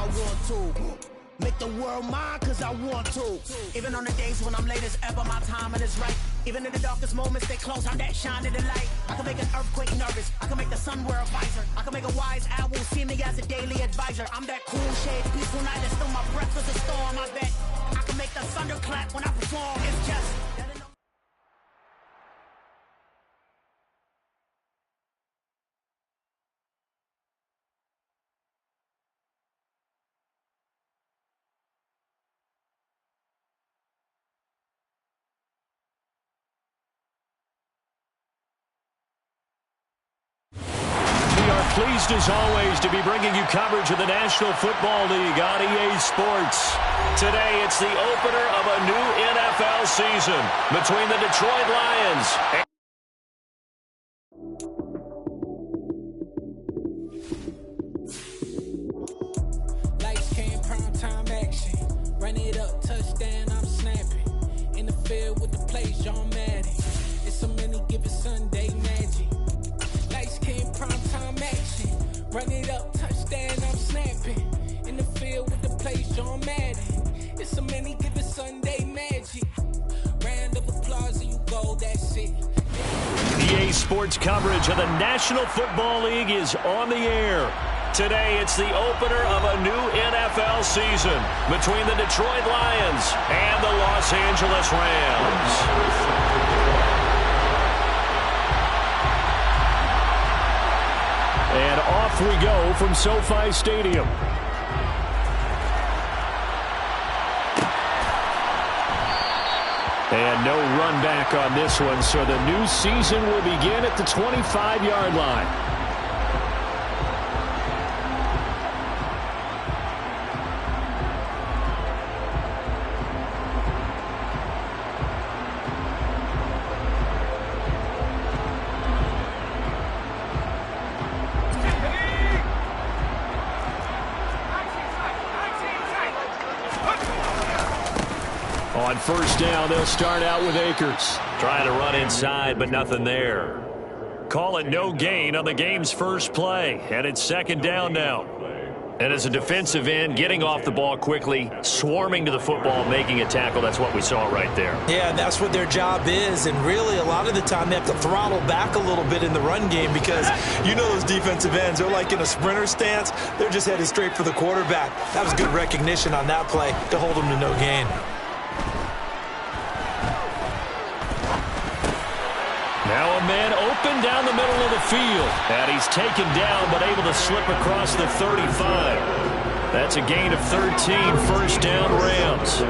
I want to. Make the world mine cause I want to. Even on the days when I'm late as ever, my timing is right. Even in the darkest moments, stay close, I'm that shine in the light. I can make an earthquake nervous, I can make the sun wear a visor. I can make a wise owl see me as a daily advisor. I'm that cool shade, peaceful night, and still my breath is a storm. I bet I can make the thunder clap when I perform. It's just pleased as always to be bringing you coverage of the National Football League on EA Sports. Today it's the opener of a new NFL season between the Detroit Lions and Lights, cam, prime time action. Run it up, touchdown, I'm snapping. In the field with the plays, John Madden. It's so many given Sunday magic. Lights, cam, prime time action. Run it up, touchdown, I'm snapping. In the field with the plays, John Madden. It's so many given Sunday magic. Round of applause and you go, that's it. EA Sports coverage of the National Football League is on the air. Today it's the opener of a new NFL season between the Detroit Lions and the Los Angeles Rams. And off we go from SoFi Stadium. And no run back on this one, so the new season will begin at the 25-yard line. On first down, they'll start out with Akers. Trying to run inside, but nothing there. Call it no gain on the game's first play, and it's second down now. And as a defensive end, getting off the ball quickly, swarming to the football, making a tackle, that's what we saw right there. Yeah, that's what their job is, and really a lot of the time they have to throttle back a little bit in the run game because you know those defensive ends, they're like in a sprinter stance. They're just headed straight for the quarterback. That was good recognition on that play to hold them to no gain. Now a man open down the middle of the field. And he's taken down but able to slip across the 35. That's a gain of 13. First down, Rams.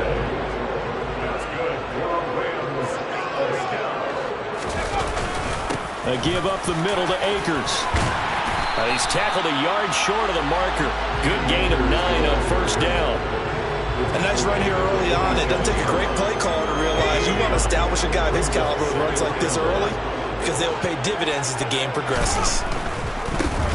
A give up the middle to Akers. He's tackled a yard short of the marker. Good gain of 9 on first down. A nice run here early on. It doesn't take a great play caller to realize you want to establish a guy of his caliber who runs like this early because they'll pay dividends as the game progresses.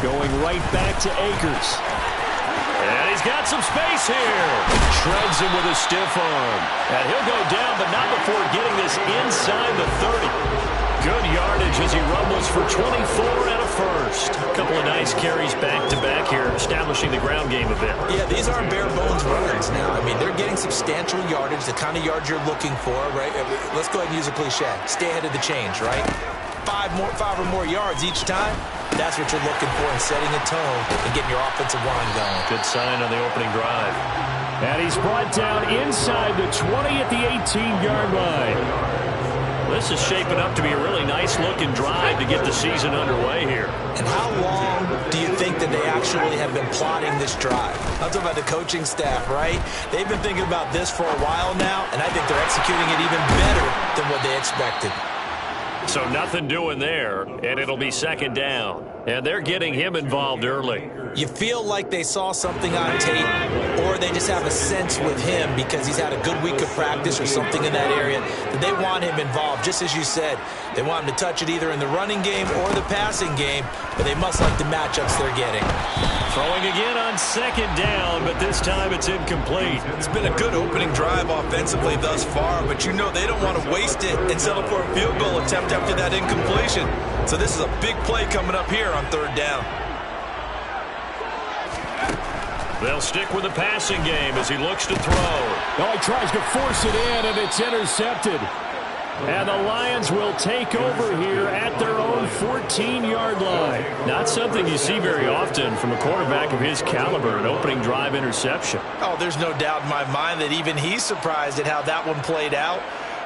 Going right back to Akers. And he's got some space here. Shreds him with a stiff arm. And he'll go down, but not before getting this inside the 30. Good yardage as he rumbles for 24 and a first. A couple of nice carries back-to-back here, establishing the ground game a bit. Yeah, these aren't bare-bones runs now. I mean, they're getting substantial yardage, the kind of yards you're looking for, right? Let's go ahead and use a cliche. Stay ahead of the change, right? Five or more yards each time. That's what you're looking for in setting a tone and getting your offensive line going. Good sign on the opening drive. And he's brought down inside the 20 at the 18-yard line. This is shaping up to be a really nice-looking drive to get the season underway here. And how long do you think that they actually have been plotting this drive? I'm talking about the coaching staff, right? They've been thinking about this for a while now, and I think they're executing it even better than what they expected. So nothing doing there, and it'll be second down. And they're getting him involved early. You feel like they saw something on tape, or they just have a sense with him because he's had a good week of practice or something in that area that they want him involved. Just as you said, they want him to touch it either in the running game or the passing game, but they must like the matchups they're getting. Throwing again on second down, but this time it's incomplete. It's been a good opening drive offensively thus far, but you know they don't want to waste it and settle for a field goal attempt after that incompletion. So this is a big play coming up here on third down. They'll stick with the passing game as he looks to throw. Oh, he tries to force it in, and it's intercepted. And the Lions will take over here at their own 14-yard line. Not something you see very often from a quarterback of his caliber, an opening drive interception. Oh, there's no doubt in my mind that even he's surprised at how that one played out.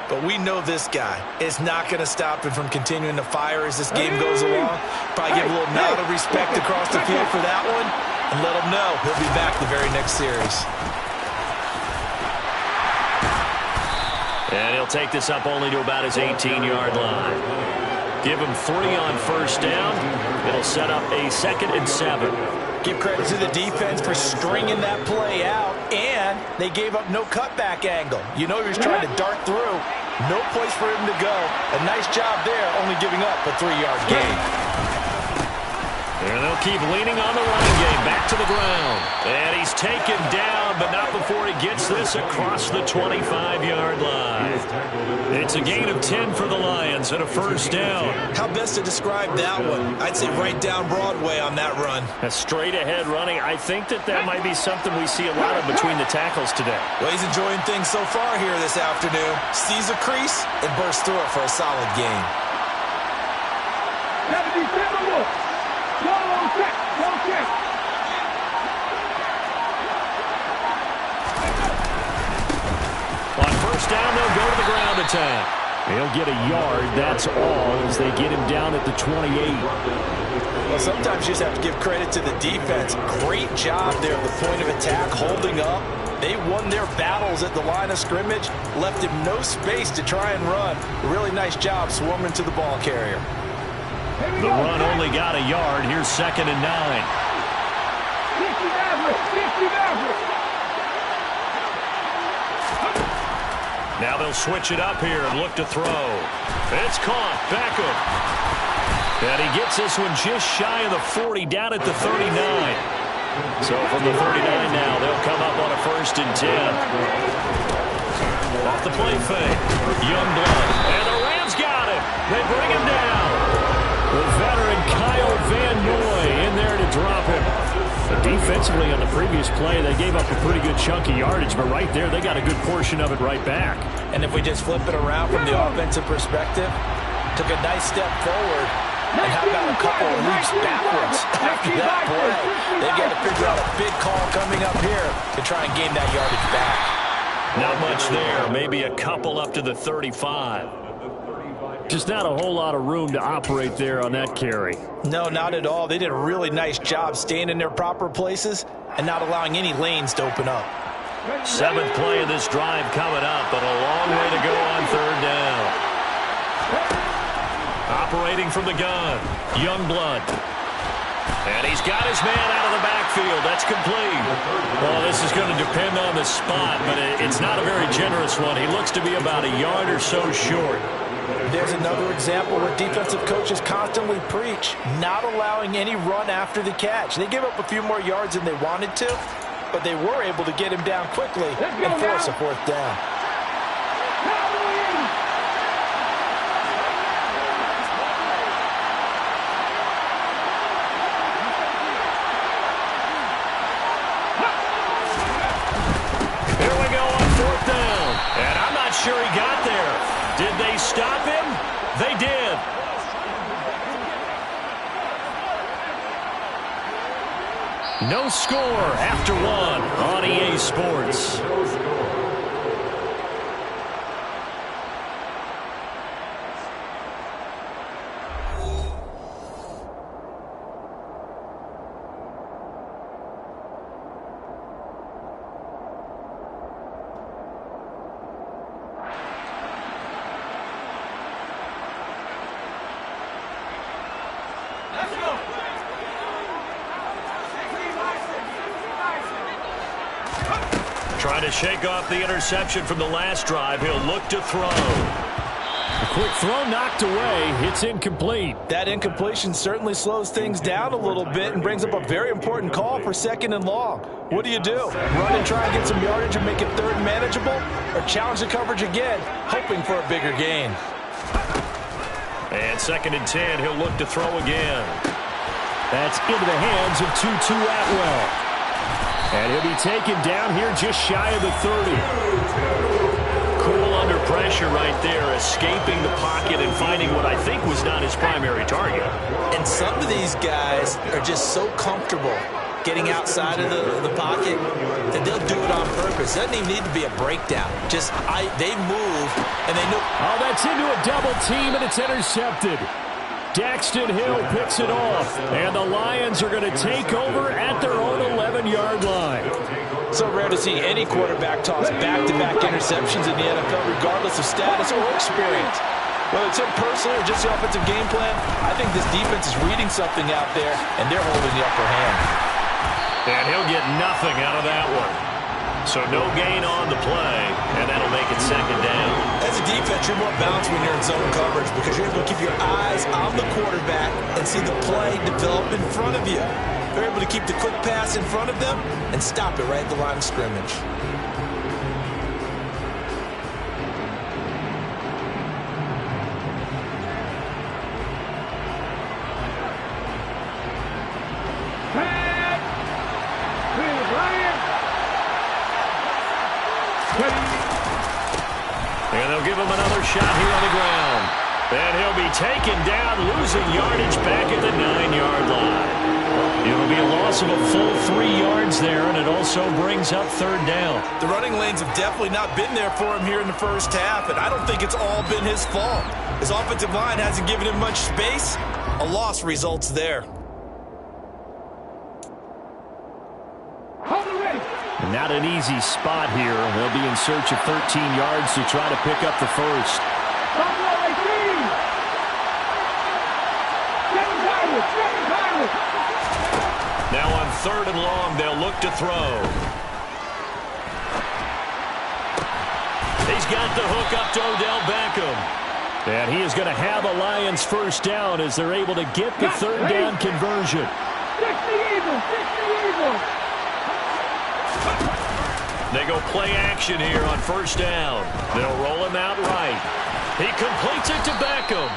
But we know this guy is not going to stop him from continuing to fire as this game goes along. Probably give a little nod of respect across the field for that one and let him know he'll be back the very next series. And he'll take this up only to about his 18-yard line. Give him 3 on first down. It'll set up a 2nd and 7. Give credit to the defense for stringing that play out, and they gave up no cutback angle. You know he was trying to dart through. No place for him to go. A nice job there, only giving up a 3-yard gain. And they'll keep leaning on the running game. Back to the ground. And he's taken down, but not before he gets this across the 25-yard line. It's a gain of 10 for the Lions and a first down. How best to describe that one? I'd say right down Broadway on that run. A straight-ahead running. I think that might be something we see a lot of between the tackles today. Well, he's enjoying things so far here this afternoon. Sees a crease and bursts through it for a solid gain. On first down, they'll go to the ground attack. He'll get a yard, that's all, as they get him down at the 28. Well, sometimes you just have to give credit to the defense. Great job there at the point of attack, holding up. They won their battles at the line of scrimmage, left him no space to try and run. A really nice job swarming to the ball carrier. The run only got a yard. Here's 2nd and 9. Now they'll switch it up here and look to throw. It's caught. Beckham. And he gets this one just shy of the 40, down at the 39. So from the 39 now, they'll come up on a 1st and 10. Off the play fake. Youngblood. And the Rams got him. They bring him down. The veteran Kyle Van Noy in there to drop him. But defensively on the previous play, they gave up a pretty good chunk of yardage, but right there, they got a good portion of it right back. And if we just flip it around from the offensive perspective, took a nice step forward, and how about a couple of leaps backwards after that play? They've got to figure out a big call coming up here to try and gain that yardage back. Not much there, maybe a couple up to the 35. Just not a whole lot of room to operate there on that carry. No, not at all. They did a really nice job staying in their proper places and not allowing any lanes to open up. 7th play of this drive coming up, but a long way to go on 3rd down. Operating from the gun, Youngblood. And he's got his man out of the backfield. That's complete. Well, this is going to depend on the spot, but it's not a very generous one. He looks to be about a yard or so short. There's another example where defensive coaches constantly preach, not allowing any run after the catch. They gave up a few more yards than they wanted to, but they were able to get him down quickly and force a 4th down. Here we go on 4th down, and I'm not sure he got there. Did they stop him? They did. No score after 1 on EA Sports. Trying to shake off the interception from the last drive. He'll look to throw. A quick throw knocked away. It's incomplete. That incompletion certainly slows things down a little bit and brings up a very important call for 2nd and long. What do? Run and try and get some yardage and make it 3rd and manageable? Or challenge the coverage again, hoping for a bigger gain? And 2nd and 10, he'll look to throw again. That's into the hands of Tutu Atwell. And he'll be taken down here just shy of the 30. Cool under pressure right there, escaping the pocket and finding what I think was not his primary target. And some of these guys are just so comfortable getting outside of the pocket that they'll do it on purpose. Doesn't even need to be a breakdown. Just they move, and they know. Oh, that's into a double team, and it's intercepted. Daxton Hill picks it off, and the Lions are going to take over at their own 11-yard line. So rare to see any quarterback toss back-to-back interceptions in the NFL, regardless of status or experience. Whether it's him personally or just the offensive game plan, I think this defense is reading something out there, and they're holding the upper hand. And he'll get nothing out of that one. So no gain on the play, and that'll make it second down. As a defense, you're more balanced when you're in zone coverage because you're able to keep your eyes on the quarterback and see the play develop in front of you. You're able to keep the quick pass in front of them and stop it right at the line of scrimmage. And they'll give him another shot here on the ground. And he'll be taken down, losing yardage back at the 9-yard line. It'll be a loss of a full 3 yards there, and it also brings up third down. The running lanes have definitely not been there for him here in the first half, and I don't think it's all been his fault. His offensive line hasn't given him much space. A loss results there. Not an easy spot here. They'll be in search of 13 yards to try to pick up the first. Now on third and long, they'll look to throw. He's got the hook up to Odell Beckham. And he is going to have a Lions first down as they're able to get the third down conversion. They go play action here on first down. They'll roll him out right. He completes it to Beckham.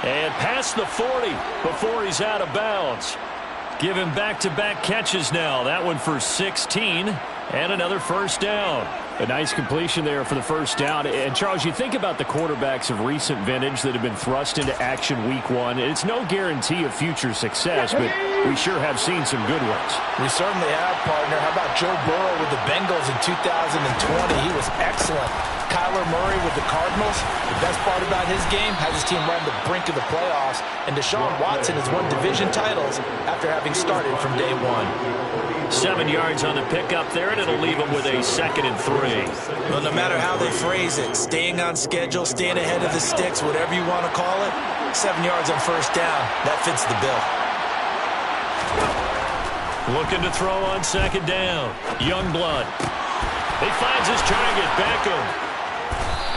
And past the 40 before he's out of bounds. Give him back-to-back catches now. That one for 16 and another first down. A nice completion there for the first down. And, Charles, you think about the quarterbacks of recent vintage that have been thrust into action week one. It's no guarantee of future success, but we sure have seen some good ones. We certainly have, partner. How about Joe Burrow with the Bengals in 2020? He was excellent. Kyler Murray with the Cardinals. The best part about his game has his team right on the brink of the playoffs. And Deshaun Watson has won division titles after having started from day one. 7 yards on the pickup there, and it'll leave them with a 2nd and 3. Well, no matter how they phrase it, staying on schedule, staying ahead of the sticks, whatever you want to call it, 7 yards on first down, that fits the bill. Looking to throw on second down. Youngblood. He finds his target, Beckham.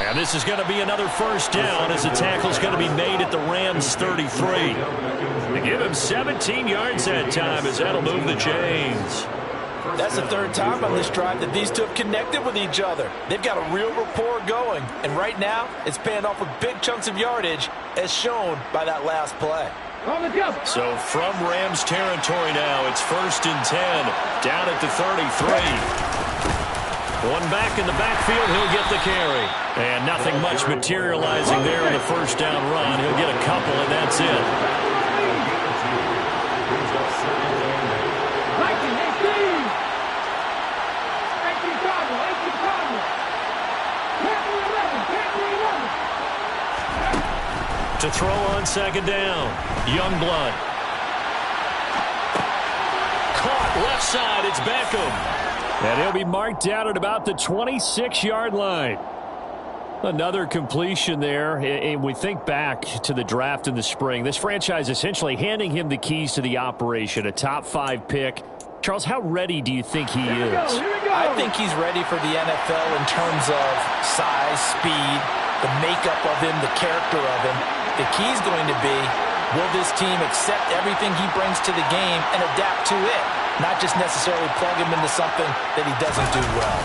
And this is going to be another first down as the tackle's going to be made at the Rams' 33. They give him 17 yards that time as that'll move the chains. That's the third time on this drive that these two have connected with each other. They've got a real rapport going. And right now, it's paying off with big chunks of yardage as shown by that last play. So from Rams territory now, it's 1st and 10 down at the 33. One back in the backfield, he'll get the carry. And nothing much materializing there in the first down run. He'll get a couple, and that's it. To throw on second down, Youngblood. Caught left side, it's Beckham. And he'll be marked down at about the 26-yard line. Another completion there. And we think back to the draft in the spring. This franchise essentially handing him the keys to the operation, a top 5 pick. Charles, how ready do you think he is? I think he's ready for the NFL in terms of size, speed, the makeup of him, the character of him. The key is going to be, will this team accept everything he brings to the game and adapt to it? Not just necessarily plug him into something that he doesn't do well.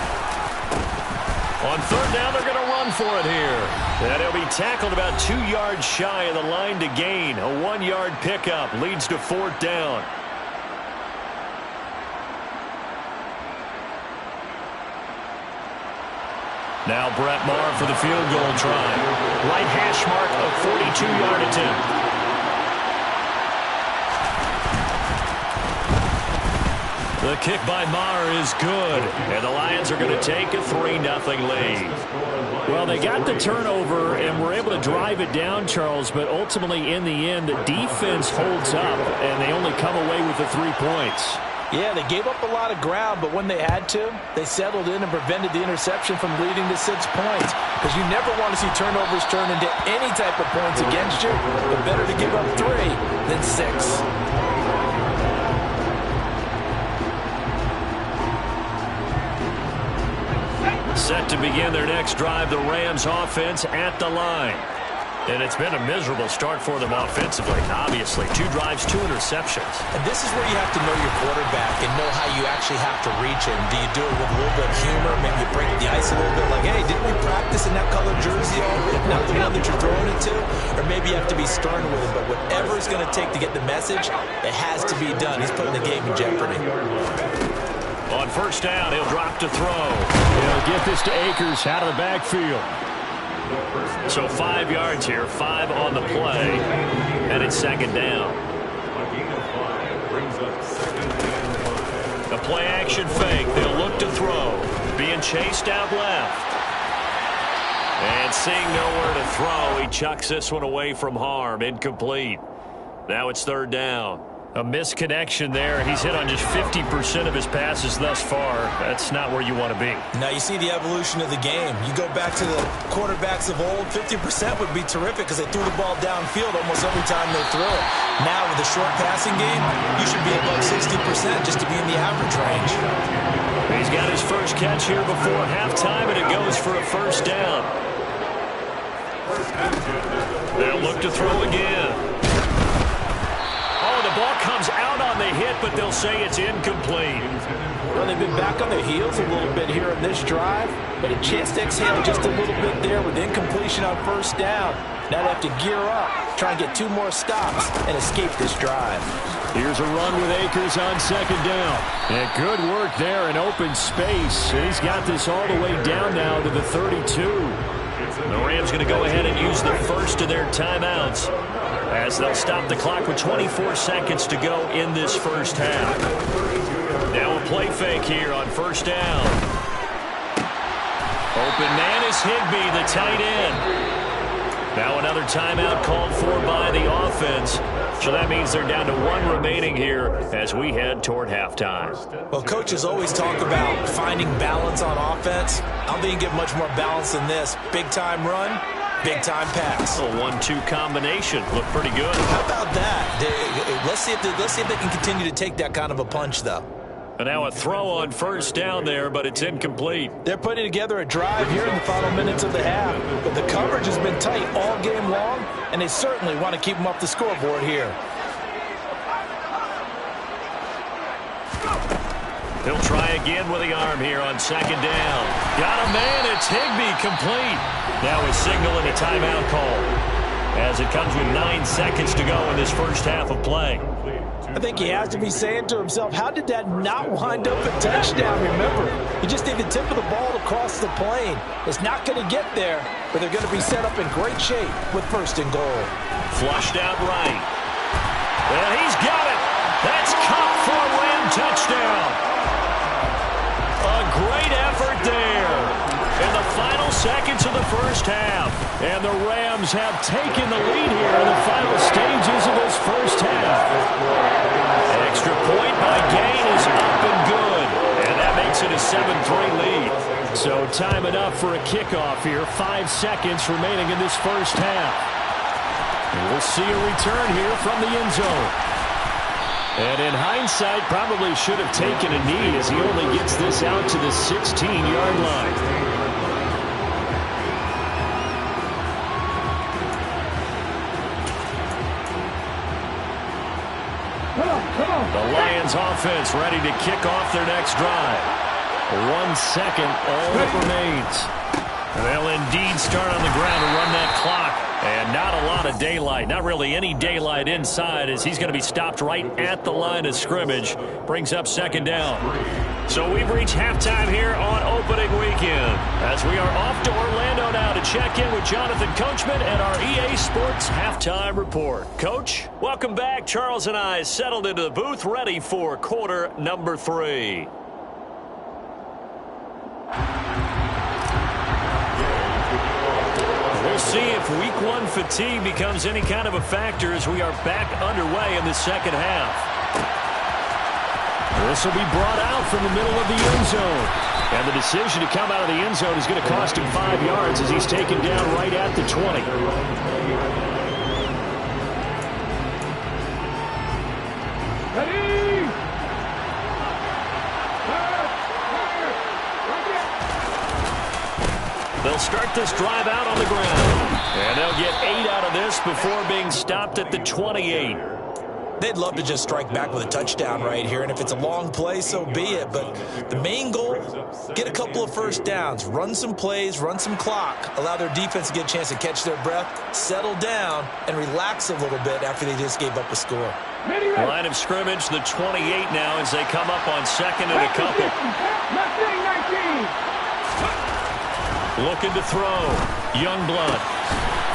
On third down, they're going to run for it here. And he'll be tackled about 2 yards shy of the line to gain. A 1-yard pickup leads to 4th down. Now Brett Maher for the field goal try. Right hash mark of 42-yard attempt. The kick by Maher is good, and the Lions are going to take a 3-0 lead. Well, they got the turnover and were able to drive it down, Charles, but ultimately in the end, the defense holds up, and they only come away with the 3 points. Yeah, they gave up a lot of ground, but when they had to, they settled in and prevented the interception from leading to 6 points. Because you never want to see turnovers turn into any type of points against you, but better to give up 3 than 6. Set to begin their next drive, the Rams offense at the line. And it's been a miserable start for them offensively, obviously. 2 drives, 2 interceptions. And this is where you have to know your quarterback and know how you actually have to reach him. Do you do it with a little bit of humor? Maybe you break the ice a little bit like, hey, didn't we practice in that colored jersey already? Not the one that you're throwing it to? Or maybe you have to be stern with him. But whatever it's going to take to get the message, it has to be done. He's putting the game in jeopardy. On first down, he'll drop to throw. He'll get this to Akers out of the backfield. So 5 yards here, 5 on the play, and it's second down. A play action fake. They'll look to throw. Being chased out left. And seeing nowhere to throw, he chucks this one away from harm. Incomplete. Now it's third down. A misconnection there. He's hit on just 50% of his passes thus far. That's not where you want to be. Now you see the evolution of the game. You go back to the quarterbacks of old, 50% would be terrific because they threw the ball downfield almost every time they threw it. Now with the short passing game, you should be above 60% just to be in the average range. He's got his first catch here before halftime, and it goes for a first down. They'll look to throw again. The ball comes out on the hit, but they'll say it's incomplete. Well, they've been back on their heels a little bit here in this drive, but a chance to exhale just a little bit there with incompletion on first down. Now they have to gear up, try and get 2 more stops, and escape this drive. Here's a run with Akers on second down. And good work there in open space. And he's got this all the way down now to the 32. The Rams going to go ahead and use the first of their timeouts, as they'll stop the clock with 24 seconds to go in this first half. Now a play fake here on first down. Open man is Higbee, the tight end. Now another timeout called for by the offense. So that means they're down to 1 remaining here as we head toward halftime. Well, coaches always talk about finding balance on offense. I don't think you get much more balance than this. Big-time run. Big-time pass. A 1-2 combination. Look pretty good. How about that? Let's see if they can continue to take that kind of a punch, though. And now a throw on first down there, but it's incomplete. They're putting together a drive here in the final minutes of the half. But the coverage has been tight all game long, and they certainly want to keep them off the scoreboard here. He'll try again with the arm here on second down. Got a man. It's Higbee, complete. Now a signal and a timeout call, as it comes with 9 seconds to go in this first half of play. I think he has to be saying to himself, how did that not wind up a touchdown? Remember, you just need the tip of the ball to cross the plane. It's not going to get there, but they're going to be set up in great shape with first and goal. Flushed out right. And he's got it. That's Kupp for a Ram touchdown. A great effort there in the final seconds of the first half. And the Rams have taken the lead here in the final stages of this first half. Extra point by Gain is up and good. And that makes it a 7-3 lead. So time enough for a kickoff here. 5 seconds remaining in this first half. And we'll see a return here from the end zone. And in hindsight, probably should have taken a knee as he only gets this out to the 16-yard line. The Lions offense ready to kick off their next drive. 1 second, all that remains. They'll indeed start on the ground to run that clock. And not a lot of daylight, not really any daylight inside, as he's going to be stopped right at the line of scrimmage. Brings up second down. So we've reached halftime here on opening week back in as we are off to Orlando now to check in with Jonathan Coachman and our EA Sports Halftime Report. Coach, welcome back. Charles and I settled into the booth ready for quarter number 3. We'll see if week 1 fatigue becomes any kind of a factor as we are back underway in the second half. This will be brought out from the middle of the end zone. And the decision to come out of the end zone is going to cost him 5 yards as he's taken down right at the 20. They'll start this drive out on the ground. And they'll get 8 out of this before being stopped at the 28. They'd love to just strike back with a touchdown right here, and if it's a long play, so be it. But the main goal, get a couple of first downs, run some plays, run some clock, allow their defense to get a chance to catch their breath, settle down, and relax a little bit after they just gave up a score. Line of scrimmage, the 28 now as they come up on second and a couple. Looking to throw. Youngblood.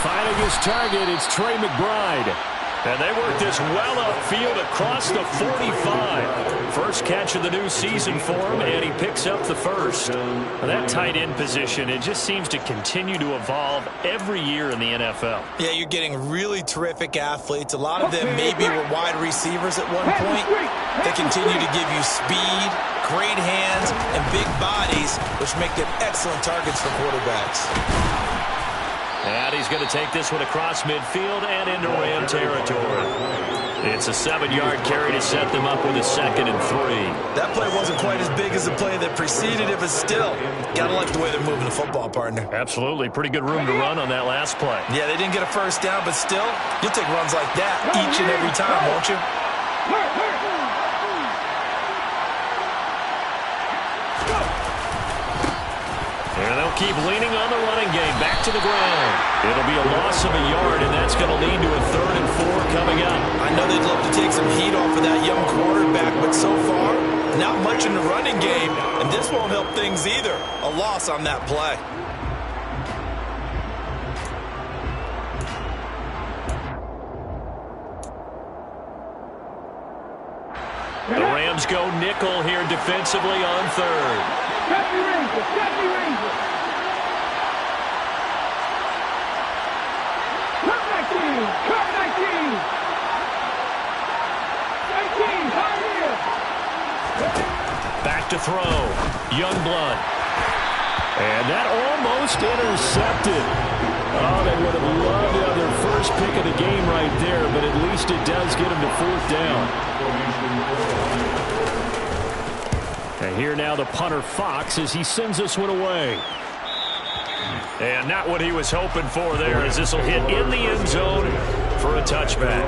Finding his target, it's Trey McBride. And they work this well upfield across the 45. First catch of the new season for him, and he picks up the first. That tight end position, it just seems to continue to evolve every year in the NFL. Yeah, you're getting really terrific athletes. A lot of them maybe were wide receivers at one point. They continue to give you speed, great hands, and big bodies, which make them excellent targets for quarterbacks. And he's going to take this one across midfield and into Ram territory. It's a 7-yard carry to set them up with a 2nd and 3. That play wasn't quite as big as the play that preceded it, but still, got to like the way they're moving the football, partner. Absolutely. Pretty good room to run on that last play. Yeah, they didn't get a first down, but still, you'll take runs like that each and every time, won't you? And they'll keep leaning on the running game. Back to the ground. It'll be a loss of a yard, and that's going to lead to a 3rd and 4 coming up. I know they'd love to take some heat off of that young quarterback, but so far, not much in the running game, and this won't help things either. A loss on that play. The Rams go nickel here defensively on 3rd. Happy Rangers! Happy Rangers! Cut 19! Cut 19! 19! High here! Back to throw. Youngblood. And that almost intercepted. Oh, they would have loved to have their first pick of the game right there, but at least it does get them to 4th down. And here now the punter Fox as he sends this one away. And not what he was hoping for there as this will hit in the end zone for a touchback.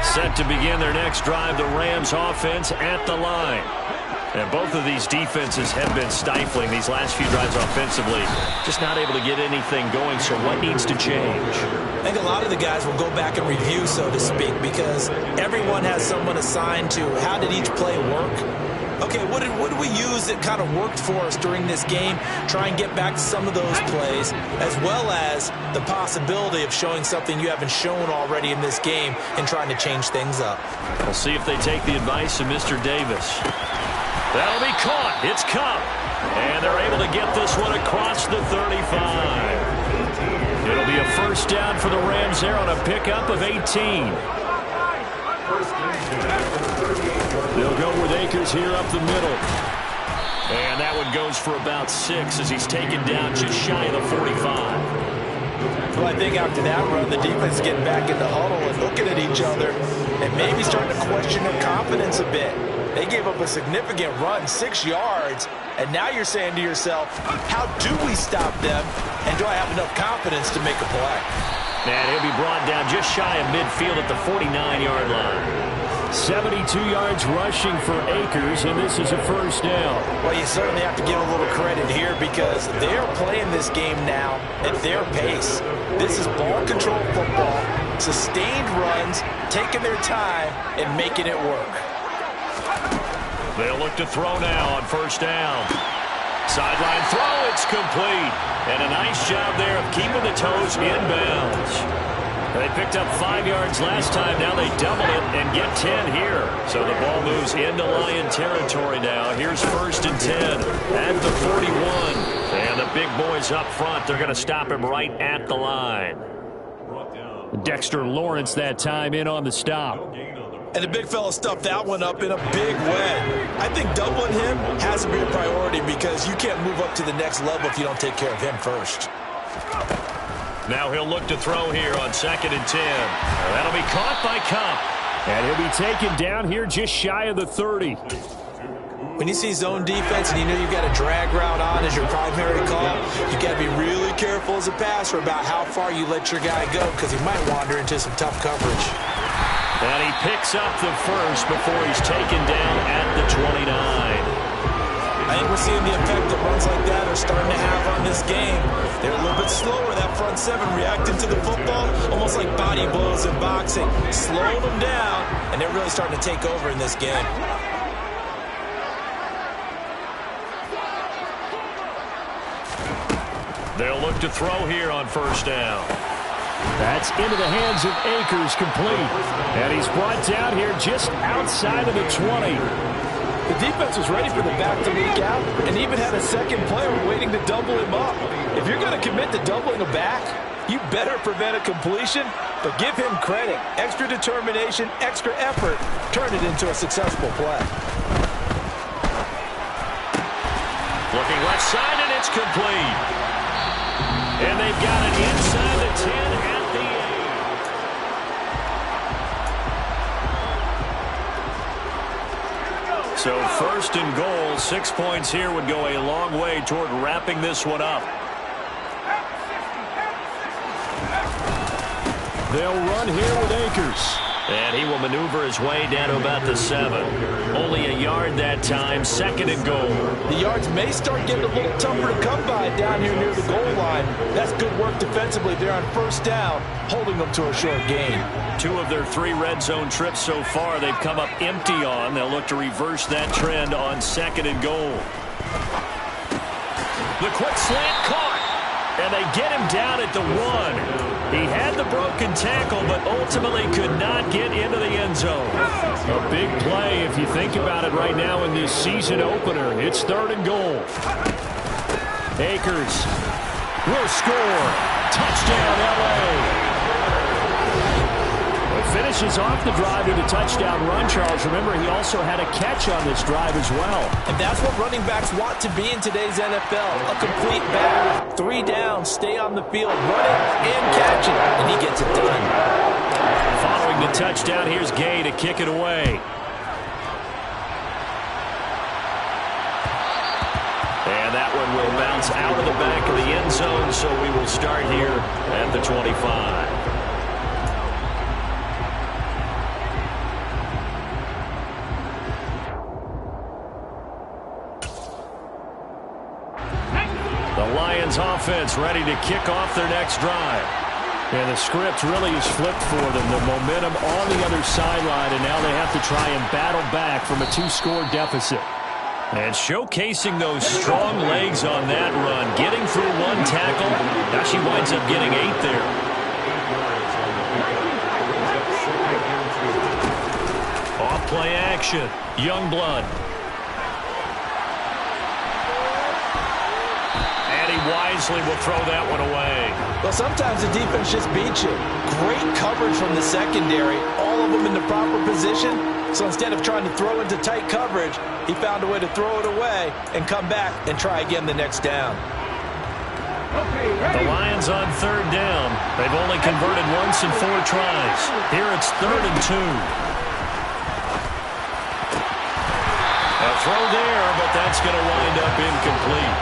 Set to begin their next drive, the Rams offense at the line. And both of these defenses have been stifling these last few drives offensively. Just not able to get anything going, so what needs to change? I think a lot of the guys will go back and review, so to speak, because everyone has someone assigned to how did each play work. Okay, what did we use that kind of worked for us during this game? Try and get back to some of those plays, as well as the possibility of showing something you haven't shown already in this game and trying to change things up. We'll see if they take the advice of Mr. Davis. That'll be caught. It's Kupp. And they're able to get this one across the 35. It'll be a first down for the Rams there on a pickup of 18. They'll go with Akers here up the middle. And that one goes for about 6 as he's taken down just shy of the 45. Well, I think after that run, the defense is getting back in the huddle and looking at each other and maybe starting to question their confidence a bit. They gave up a significant run, 6 yards, and now you're saying to yourself, how do we stop them, and do I have enough confidence to make a play? And he'll be brought down just shy of midfield at the 49-yard line. 72 yards rushing for Akers, and this is a first down. Well, you certainly have to give a little credit here because they're playing this game now at their pace. This is ball control football, sustained runs, taking their time, and making it work. They'll look to throw now on first down. Sideline throw, it's complete. And a nice job there of keeping the toes in bounds. They picked up 5 yards last time. Now they double it and get 10 here. So the ball moves into Lion territory now. Here's first and 10 at the 41. And the big boys up front, they're going to stop him right at the line. Dexter Lawrence that time in on the stop. And the big fella stuffed that one up in a big way. I think doubling him has to be a priority because you can't move up to the next level if you don't take care of him first. Now he'll look to throw here on second and 10. That'll be caught by Kupp. And he'll be taken down here just shy of the 30. When you see zone defense and you know you've got a drag route on as your primary call, you got to be really careful as a passer about how far you let your guy go because he might wander into some tough coverage. And he picks up the first before he's taken down at the 29. I think we're seeing the effect that runs like that are starting to have on this game. They're a little bit slower, that front seven, reacting to the football, almost like body blows in boxing, slowing them down, and they're really starting to take over in this game. They'll look to throw here on first down. That's into the hands of Akers, complete. And he's brought down here just outside of the 20. The defense was ready for the back to leak out and even had a second player waiting to double him up. If you're going to commit to doubling a back, you better prevent a completion, but give him credit. Extra determination, extra effort, turn it into a successful play. Looking left side, and it's complete. And they've got it inside the 10 at the 8. So first and goal, 6 points here would go a long way toward wrapping this one up. They'll run here with Akers. And he will maneuver his way down to about the 7. Only a yard that time, second and goal. The yards may start getting a little tougher to come by down here near the goal line. That's good work defensively there on first down, holding them to a short gain. 2 of their 3 red zone trips so far they've come up empty on. They'll look to reverse that trend on second and goal. The quick slant caught. And they get him down at the 1. He had the broken tackle, but ultimately could not get into the end zone. A big play if you think about it right now in this season opener. It's third and goal. Akers will score. Touchdown, L.A. Finishes off the drive with a touchdown run, Charles. Remember, he also had a catch on this drive as well. And that's what running backs want to be in today's NFL. A complete back. 3 down, stay on the field, run it and catch it, and he gets it done. Following the touchdown, here's Gay to kick it away. And that one will bounce out of the back of the end zone, so we will start here at the 25. Offense ready to kick off their next drive. And the script really is flipped for them. The momentum on the other sideline, and now they have to try and battle back from a 2-score deficit. And showcasing those strong legs on that run, getting through 1 tackle. Now she winds up getting 8 there. Off play action. Youngblood. Wisely will throw that one away. Well, sometimes the defense just beats you. Great coverage from the secondary. All of them in the proper position. So instead of trying to throw into tight coverage, he found a way to throw it away and come back and try again the next down. The Lions on third down. They've only converted once in 4 tries. Here it's 3rd and 2. A throw there, but that's going to wind up incomplete.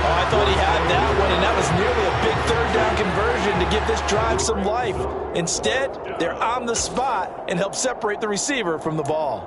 Oh, I thought he had that one, and that was nearly a big 3rd down conversion to give this drive some life. Instead, they're on the spot and help separate the receiver from the ball.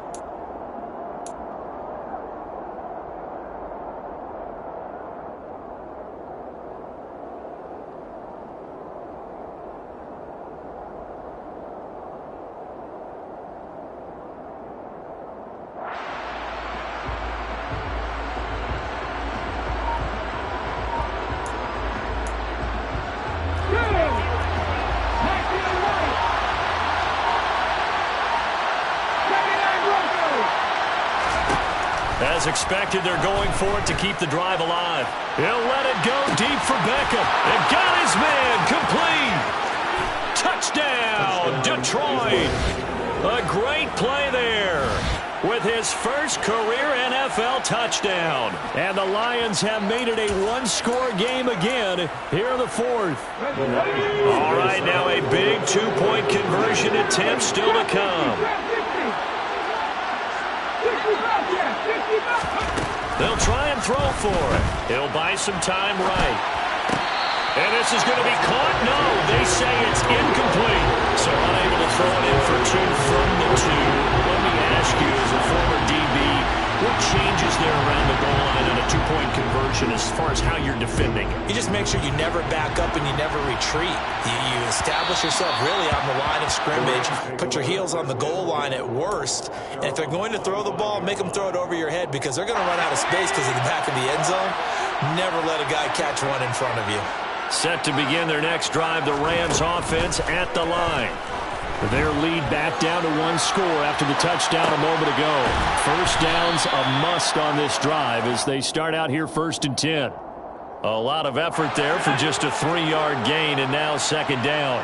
As expected, they're going for it to keep the drive alive. He'll let it go deep for Beckham. And got his man complete. Touchdown, Detroit. A great play there with his first career NFL touchdown. And the Lions have made it a one-score game again here in the fourth. All right, now a big two-point conversion attempt still to come. They'll try and throw for it. He'll buy some time right. And this is going to be caught. No, they say it's incomplete. So unable to throw it in for two from the two. Let me ask you, as a former DB, what changes there around the goal line on a two-point conversion as far as how you're defending? You just make sure you never back up and you never retreat. You establish yourself really on the line of scrimmage, put your heels on the goal line at worst, and if they're going to throw the ball, make them throw it over your head because they're going to run out of space because of the back of the end zone. Never let a guy catch one in front of you. Set to begin their next drive, the Rams offense at the line. Their lead back down to one score after the touchdown a moment ago. First down's a must on this drive as they start out here 1st and 10. A lot of effort there for just a 3-yard gain, and now second down.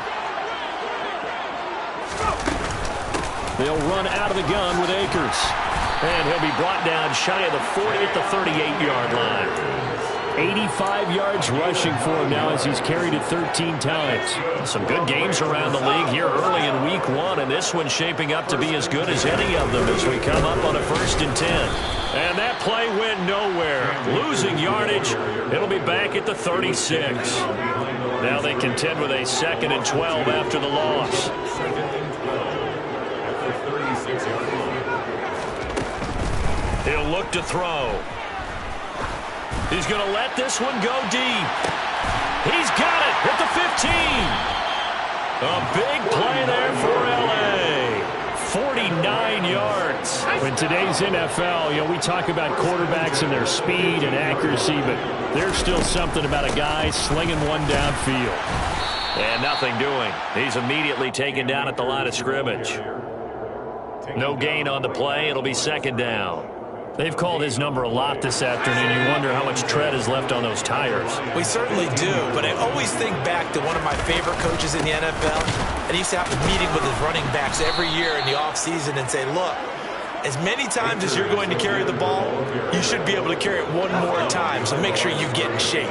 They'll run out of the gun with Akers. And he'll be brought down shy of the 40 at the 38-yard line. 85 yards rushing for him now as he's carried it 13 times. Some good games around the league here early in week 1, and this one's shaping up to be as good as any of them as we come up on a 1st and 10. And that play went nowhere. Losing yardage. It'll be back at the 36. Now they contend with a 2nd and 12 after the loss. He'll look to throw. He's going to let this one go deep. He's got it at the 15. A big play there for L.A. 49 yards. In today's NFL, we talk about quarterbacks and their speed and accuracy, but there's still something about a guy slinging one downfield. And nothing doing. He's immediately taken down at the line of scrimmage. No gain on the play. It'll be second down. They've called his number a lot this afternoon. You wonder how much tread is left on those tires. We certainly do, but I always think back to one of my favorite coaches in the NFL, and he used to have a meeting with his running backs every year in the offseason and say, look, as many times as you're going to carry the ball, you should be able to carry it one more time, so make sure you get in shape.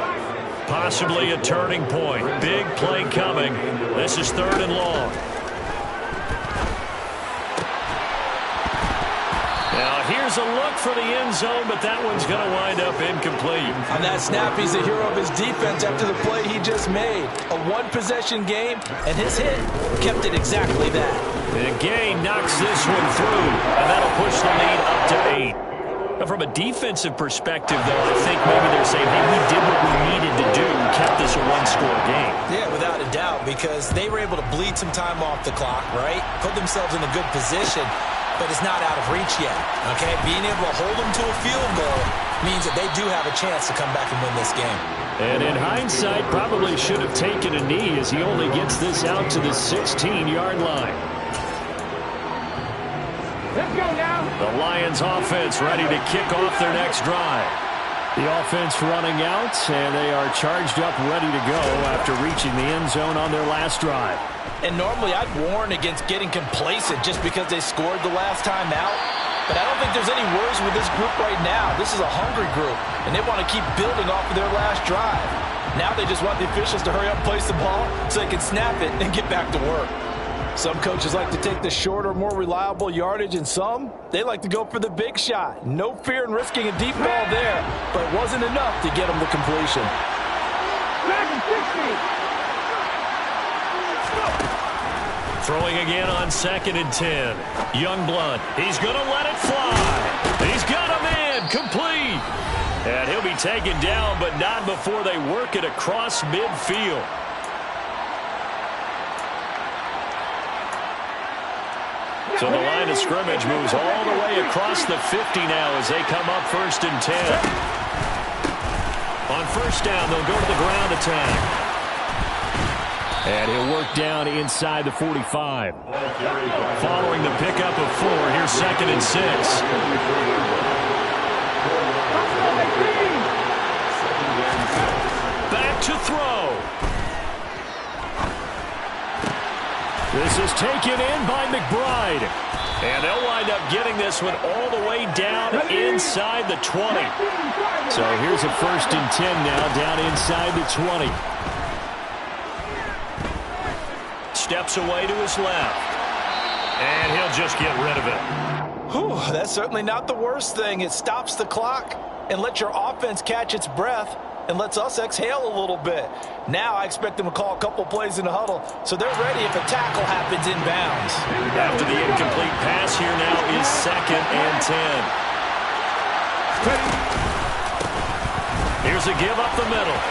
Possibly a turning point. Big play coming. This is 3rd and long. Now, here's a look for the end zone, but that one's going to wind up incomplete. On that snap, he's the hero of his defense after the play he just made. A one-possession game, and his hit kept it exactly that. And Gay knocks this one through, and that'll push the lead up to 8. Now, from a defensive perspective, though, I think maybe they're saying, hey, we did what we needed to do and kept this a one-score game. Yeah, without a doubt, because they were able to bleed some time off the clock, right? Put themselves in a good position. But it's not out of reach yet, okay? Being able to hold them to a field goal means that they do have a chance to come back and win this game. And in hindsight, probably should have taken a knee as he only gets this out to the 16-yard line. Let's go now. The Lions offense ready to kick off their next drive. The offense running out, and they are charged up, ready to go after reaching the end zone on their last drive. And normally I'd warn against getting complacent just because they scored the last time out. But I don't think there's any worries with this group right now. This is a hungry group, and they want to keep building off of their last drive. Now they just want the officials to hurry up and place the ball so they can snap it and get back to work. Some coaches like to take the shorter, more reliable yardage, and some, they like to go for the big shot. No fear in risking a deep ball there, but it wasn't enough to get them the completion. Throwing again on 2nd and 10. Youngblood, he's going to let it fly. He's got a man complete. And he'll be taken down, but not before they work it across midfield. So the line of scrimmage moves all the way across the 50 now as they come up 1st and 10. On 1st down, they'll go to the ground attack. And he'll work down inside the 45. Following the pickup of 4, here's 2nd and 6. Back to throw. This is taken in by McBride. And they'll wind up getting this one all the way down inside the 20. So here's a 1st and 10 now, down inside the 20. Steps away to his left. And he'll just get rid of it. Whew, that's certainly not the worst thing. It stops the clock and lets your offense catch its breath and lets us exhale a little bit. Now I expect them to call a couple plays in the huddle, so they're ready if a tackle happens inbounds. After the incomplete pass, here now is 2nd and 10. Here's a give up the middle.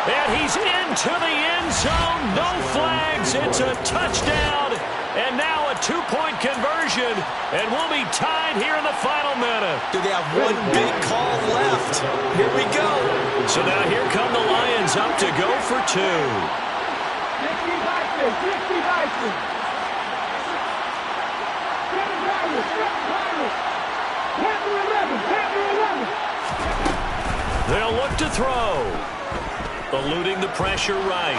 And he's into the end zone. No flags. It's a touchdown. And now a 2-point conversion. And we'll be tied here in the final minute. Do they have one big call left? Here we go. So now here come the Lions up to go for 2. 60 Bison. They'll look to throw. Eluding the pressure right.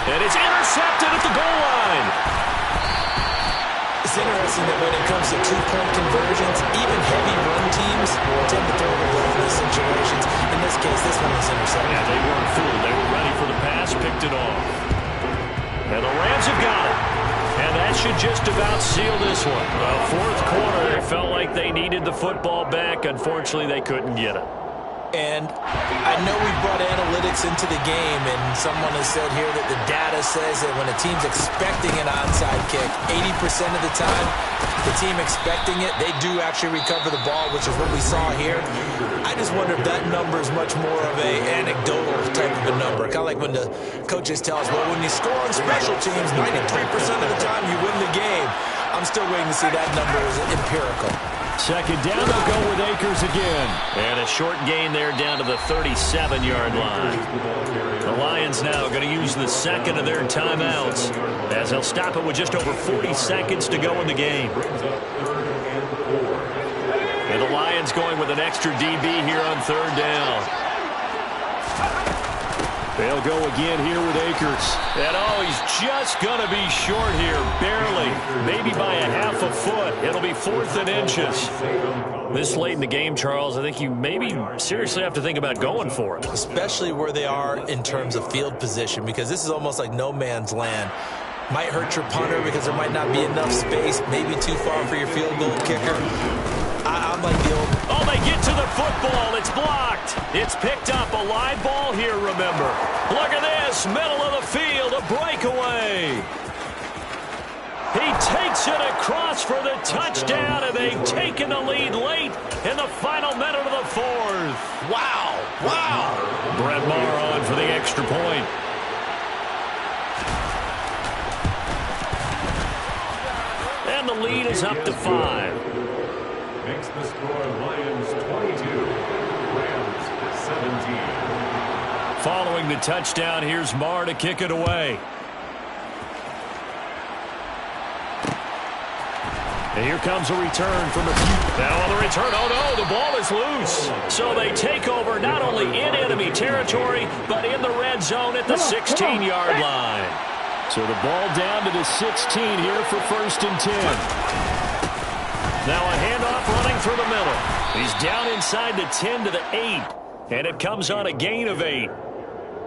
And it's intercepted at the goal line. It's interesting that when it comes to 2-point conversions, even heavy run teams tend to throw the ball in these situations. In this case, this one was intercepted. Yeah, they weren't fooled. They were ready for the pass, picked it off. And the Rams have got it. And that should just about seal this one. Well, 4th quarter, they felt like they needed the football back. Unfortunately, they couldn't get it. And I know we brought analytics into the game, and someone has said here that the data says that when a team's expecting an onside kick, 80% of the time, the team expecting it, they do actually recover the ball, which is what we saw here. I just wonder if that number is much more of a anecdotal type of a number. Kind of like when the coaches tell us, well, when you score on special teams, 93% of the time you win the game. I'm still waiting to see that number is empirical. 2nd down, they'll go with Akers again. And a short gain there down to the 37-yard line. The Lions now going to use the 2nd of their timeouts as they'll stop it with just over 40 seconds to go in the game. And the Lions going with an extra DB here on 3rd down. They'll go again here with Akers. And he's just going to be short here, barely. Maybe by a half a foot. It'll be 4th and inches. This late in the game, Charles, I think you maybe seriously have to think about going for it. Especially where they are in terms of field position, because this is almost like no man's land. Might hurt your punter because there might not be enough space, maybe too far for your field goal kicker. I'm like the old... Oh, they get to the football. It's blocked. It's picked up. A live ball here, remember. Look at this. Middle of the field. A breakaway. He takes it across for the touchdown, and they've taken the lead late in the final minute of the 4th. Wow. Wow. Brett Maher on for the extra point. And the lead is up to 5. Makes the score Lions 22, Rams 17. Following the touchdown, here's Maher to kick it away. And here comes a return from a few. Now on the return, oh no, the ball is loose. So they take over not only in enemy territory, but in the red zone at the 16-yard line. So the ball down to the 16 here for 1st and 10. Now a handoff running through the middle. He's down inside the 10 to the 8. And it comes on a gain of 8.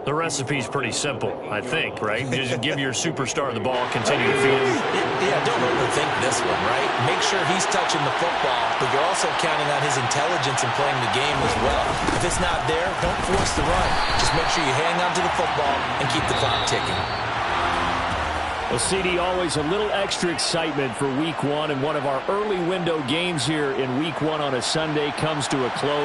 The recipe's pretty simple, I think, right? Just give your superstar the ball, continue to feed him. Yeah, don't overthink this one, right? Make sure he's touching the football, but you're also counting on his intelligence in playing the game as well. If it's not there, don't force the run. Just make sure you hang on to the football and keep the clock ticking. Well, CD, always a little extra excitement for Week 1, and one of our early window games here in Week 1 on a Sunday comes to a close.